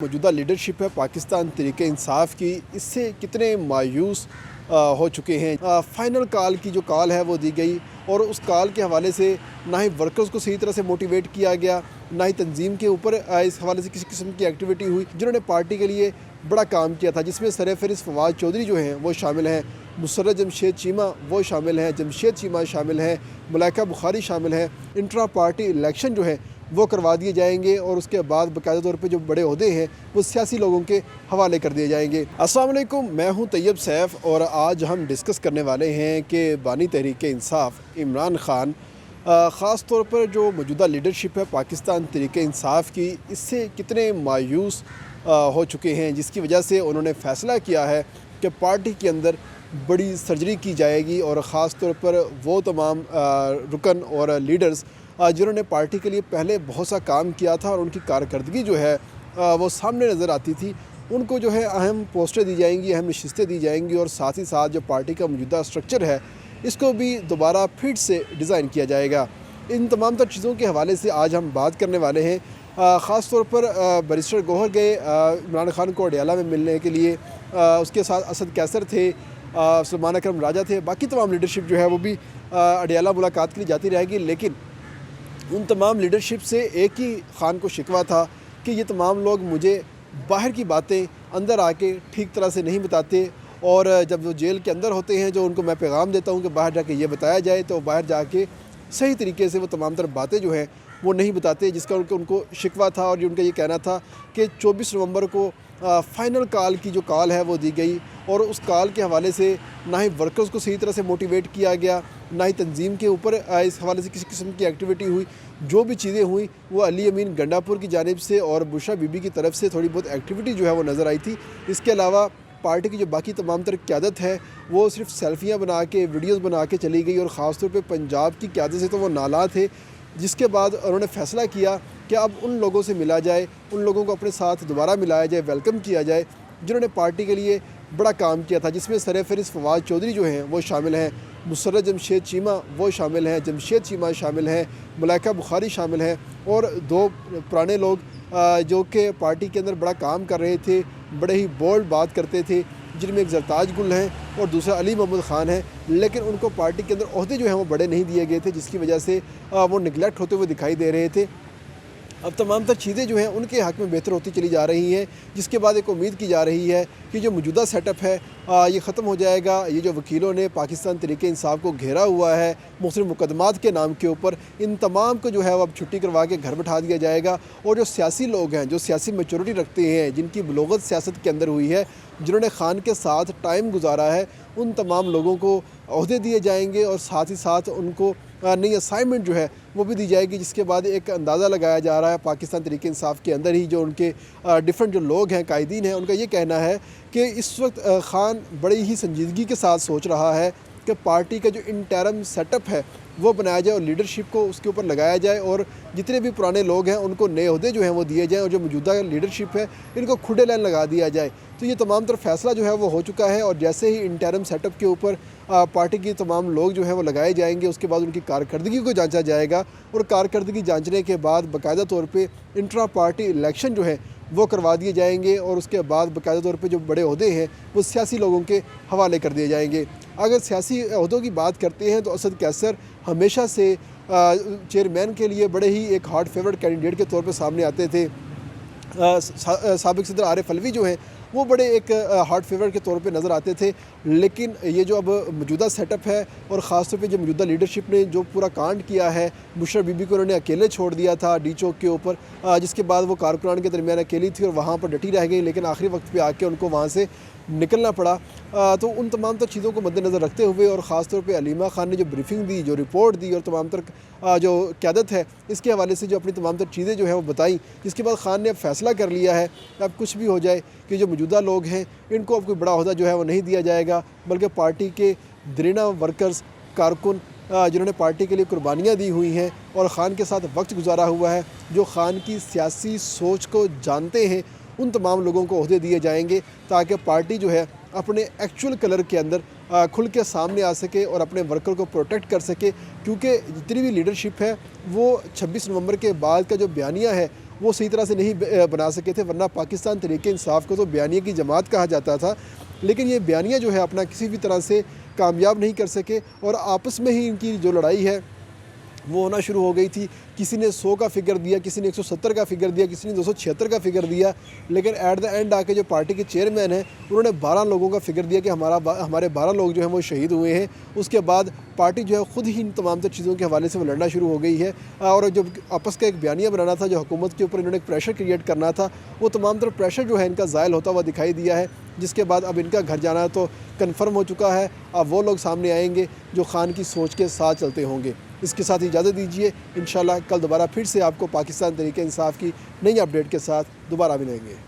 मौजूदा लीडरशिप है पाकिस्तान तहरीक इंसाफ की, इससे कितने मायूस हो चुके हैं। फ़ाइनल कॉल की जो कॉल है वो दी गई और उस कॉल के हवाले से ना ही वर्कर्स को सही तरह से मोटिवेट किया गया, ना ही तंजीम के ऊपर इस हवाले से किसी किस्म की एक्टिविटी हुई जिन्होंने पार्टी के लिए बड़ा काम किया था, जिसमें सरफहरिस्त फवाद चौधरी जो हैं वो शामिल हैं, मुसर्रत जमशेद चीमा वो शामिल हैं, जमशेद चीमा शामिल हैं, मलाइका बुखारी शामिल हैं। इंट्रा पार्टी इलेक्शन जो है वो करवा दिए जाएंगे और उसके बाद बाकायदा तौर पे जो बड़े ओहदे हैं वो सियासी लोगों के हवाले कर दिए जाएंगे। अस्सलाम वालेकुम, मैं हूं तैयब सैफ और आज हम डिस्कस करने वाले हैं कि बानी तहरीक इंसाफ इमरान ख़ान ख़ास तौर पर जो मौजूदा लीडरशिप है पाकिस्तान तहरीक इंसाफ की, इससे कितने मायूस हो चुके हैं, जिसकी वजह से उन्होंने फ़ैसला किया है कि पार्टी के अंदर बड़ी सर्जरी की जाएगी और ख़ास तौर पर वो तमाम रुकन और लीडर्स जिन्होंने पार्टी के लिए पहले बहुत सा काम किया था और उनकी कारकर्दगी जो है वो सामने नज़र आती थी, उनको जो है अहम पोस्टें दी जाएंगी, अहम नशिस्तें दी जाएंगी और साथ ही साथ जो पार्टी का मौजूदा स्ट्रक्चर है इसको भी दोबारा फिर से डिज़ाइन किया जाएगा। इन तमाम तर चीज़ों के हवाले से आज हम बात करने वाले हैं। ख़ास तौर पर बैरिस्टर गौहर गए इमरान ख़ान को अडियाला में मिलने के लिए, उसके साथ असद कैसर थे, सलमान अकरम राजा थे, बाकी तमाम लीडरशिप जो है वो भी अडियाला मुलाकात के लिए जाती रहेगी। लेकिन उन तमाम लीडरशिप से एक ही ख़ान को शिकवा था कि ये तमाम लोग मुझे बाहर की बातें अंदर आके ठीक तरह से नहीं बताते और जब वो जेल के अंदर होते हैं जो उनको मैं पैगाम देता हूँ कि बाहर जाके ये बताया जाए तो बाहर जाके सही तरीके से वो तमाम तरह बातें जो हैं वो नहीं बताते, जिसका उनको शिकवा था। और उनका ये कहना था कि 24 नवंबर को फ़ाइनल कॉल की जो कॉल है वो दी गई और उस कॉल के हवाले से ना ही वर्कर्स को सही तरह से मोटिवेट किया गया, ना ही तंजीम के ऊपर इस हवाले से किसी किस्म की एक्टिविटी हुई। जो भी चीज़ें हुई वो अली अमीन गंडापुर की जानिब से और बुशरा बीबी की तरफ से थोड़ी बहुत एक्टिविटी जो है वो नज़र आई थी। इसके अलावा पार्टी की जो बाकी तमाम तरह क़यादत है वो सिर्फ सेल्फियाँ बना के वीडियोज़ बना के चली गई और ख़ास तौर पर पंजाब की क़यादत से तो वो नाला थे, जिसके बाद उन्होंने फ़ैसला किया कि अब उन लोगों से मिला जाए, उन लोगों को अपने साथ दोबारा मिलाया जाए, वेलकम किया जाए जिन्होंने पार्टी के लिए बड़ा काम किया था, जिसमें सरफहरिस्त फवाद चौधरी जो हैं वो शामिल हैं, मुसर्रत जमशेद चीमा वो शामिल हैं, जमशेद चीमा शामिल हैं, मलाइका बुखारी शामिल हैं और दो पुराने लोग जो कि पार्टी के अंदर बड़ा काम कर रहे थे, बड़े ही बोल्ड बात करते थे, जिनमें एक जरताज गुल हैं और दूसरा अली मोहम्मद ख़ान है। लेकिन उनको पार्टी के अंदर ओहदे जो हैं वो बड़े नहीं दिए गए थे, जिसकी वजह से वो निगलेक्ट होते हुए दिखाई दे रहे थे। अब तमाम तर चीज़ें जो हैं उनके हक़ में बेहतर होती चली जा रही हैं, जिसके बाद एक उम्मीद की जा रही है कि जो मौजूदा सेटअप है ये ख़त्म हो जाएगा। ये जो वकीलों ने पाकिस्तान तहरीक इंसाफ को घेरा हुआ है मुख्तलिफ मुकदमात के नाम के ऊपर, इन तमाम को जो है वो अब छुट्टी करवा के घर बैठा दिया जाएगा और जो सियासी लोग हैं, जो सियासी मैच्योरिटी रखते हैं, जिनकी बलोगत सियासत के अंदर हुई है, जिन्होंने ख़ान के साथ टाइम गुजारा है, उन तमाम लोगों को ओहदे दिए जाएंगे और साथ ही साथ उनको नई असाइनमेंट जो है वो भी दी जाएगी। जिसके बाद एक अंदाज़ा लगाया जा रहा है पाकिस्तान तहरीक इंसाफ के अंदर ही जो उनके डिफरेंट जो लोग हैं, कायदीन हैं, उनका ये कहना है कि इस वक्त ख़ान बड़ी ही संजीदगी के साथ सोच रहा है कि पार्टी का जो इंटरम सेटअप है वो बनाया जाए और लीडरशिप को उसके ऊपर लगाया जाए और जितने भी पुराने लोग हैं उनको नए ओहदे जो हैं वो दिए जाएँ और जो मौजूदा लीडरशिप है इनको खुडे लाइन लगा दिया जाए। तो ये तमाम तरह फ़ैसला जो है वो हो चुका है और जैसे ही इंटरम सेटअप के ऊपर पार्टी के तमाम लोग जो हैं वो लगाए जाएंगे, उसके बाद उनकी कारकर्दगी को जांचा जाएगा और कारकर्दगी जांचने के बाद बाकायदा तौर पे इंट्रा पार्टी इलेक्शन जो है वो करवा दिए जाएंगे और उसके बाद बाकायदा तौर पे जो बड़े ओहदे हैं वो सियासी लोगों के हवाले कर दिए जाएंगे। अगर सियासी ओहदों की बात करते हैं तो असद कैसर हमेशा से चेयरमैन के लिए बड़े ही एक हॉट फेवरेट कैंडिडेट के तौर पर सामने आते थे। साबिक सदर आरिफ अलवी जो हैं वो बड़े एक हॉट फेवरेट के तौर पे नज़र आते थे। लेकिन ये जो अब मौजूदा सेटअप है और ख़ास तौर पे जो मौजूदा लीडरशिप ने जो पूरा कांड किया है, बुशरा बीबी को उन्होंने अकेले छोड़ दिया था डी चौक के ऊपर, जिसके बाद वो कारकुनान के दरमियान अकेली थी और वहाँ पर डटी रह गई, लेकिन आखिरी वक्त पे आके उनको वहाँ से निकलना पड़ा। तो उन तमाम तर चीज़ों को मद्देनज़र रखते हुए और ख़ास तौर पे अलीमा ख़ान ने जो ब्रीफिंग दी, जो रिपोर्ट दी और तमाम तर जो क़यादत है इसके हवाले से जो अपनी तमाम तर चीज़ें जो हैं वो बताई, जिसके बाद ख़ान ने अब फ़ैसला कर लिया है अब कुछ भी हो जाए कि जो मौजूदा लोग हैं इनको अब कोई बड़ा ओहदा जो है वो नहीं दिया जाएगा, बल्कि पार्टी के दरीना वर्कर्स, कारकुन जिन्होंने पार्टी के लिए कुर्बानियाँ दी हुई हैं और ख़ान के साथ वक्त गुजारा हुआ है, जो ख़ान की सियासी सोच को जानते हैं, उन तमाम लोगों को ओहदे दिए जाएंगे ताकि पार्टी जो है अपने एक्चुअल कलर के अंदर खुल के सामने आ सके और अपने वर्कर को प्रोटेक्ट कर सके। क्योंकि जितनी भी लीडरशिप है वो 26 नवंबर के बाद का जो बयानिया है वो सही तरह से नहीं बना सके थे, वरना पाकिस्तान तहरीक इंसाफ को तो बयानिया की जमात कहा जाता था। लेकिन ये बयानिया जो है अपना किसी भी तरह से कामयाब नहीं कर सके और आपस में ही इनकी जो लड़ाई है वो होना शुरू हो गई थी। किसी ने 100 का फिगर दिया, किसी ने 170 का फिगर दिया, किसी ने 276 का फिगर दिया, लेकिन एट द एंड आके जो पार्टी के चेयरमैन हैं उन्होंने 12 लोगों का फिगर दिया कि हमारे 12 लोग जो हैं वो शहीद हुए हैं। उसके बाद पार्टी जो है ख़ुद ही इन तमाम तर चीज़ों के हवाले से वो लड़ना शुरू हो गई है और जो आपस का एक बयानिया बनाना था, जो हुकूमत के ऊपर इन्होंने एक प्रेशर क्रिएट करना था, वो तमाम तर प्रेशर जो है इनका ज़ायल होता हुआ दिखाई दिया है। जिसके बाद अब इनका घर जाना तो कन्फर्म हो चुका है। अब वो लोग सामने आएंगे जो खान की सोच के साथ चलते होंगे। इसके साथ इजाज़त दीजिए, इंशाल्लाह कल दोबारा फिर से आपको पाकिस्तान तहरीक इंसाफ की नई अपडेट के साथ दोबारा मिलेंगे।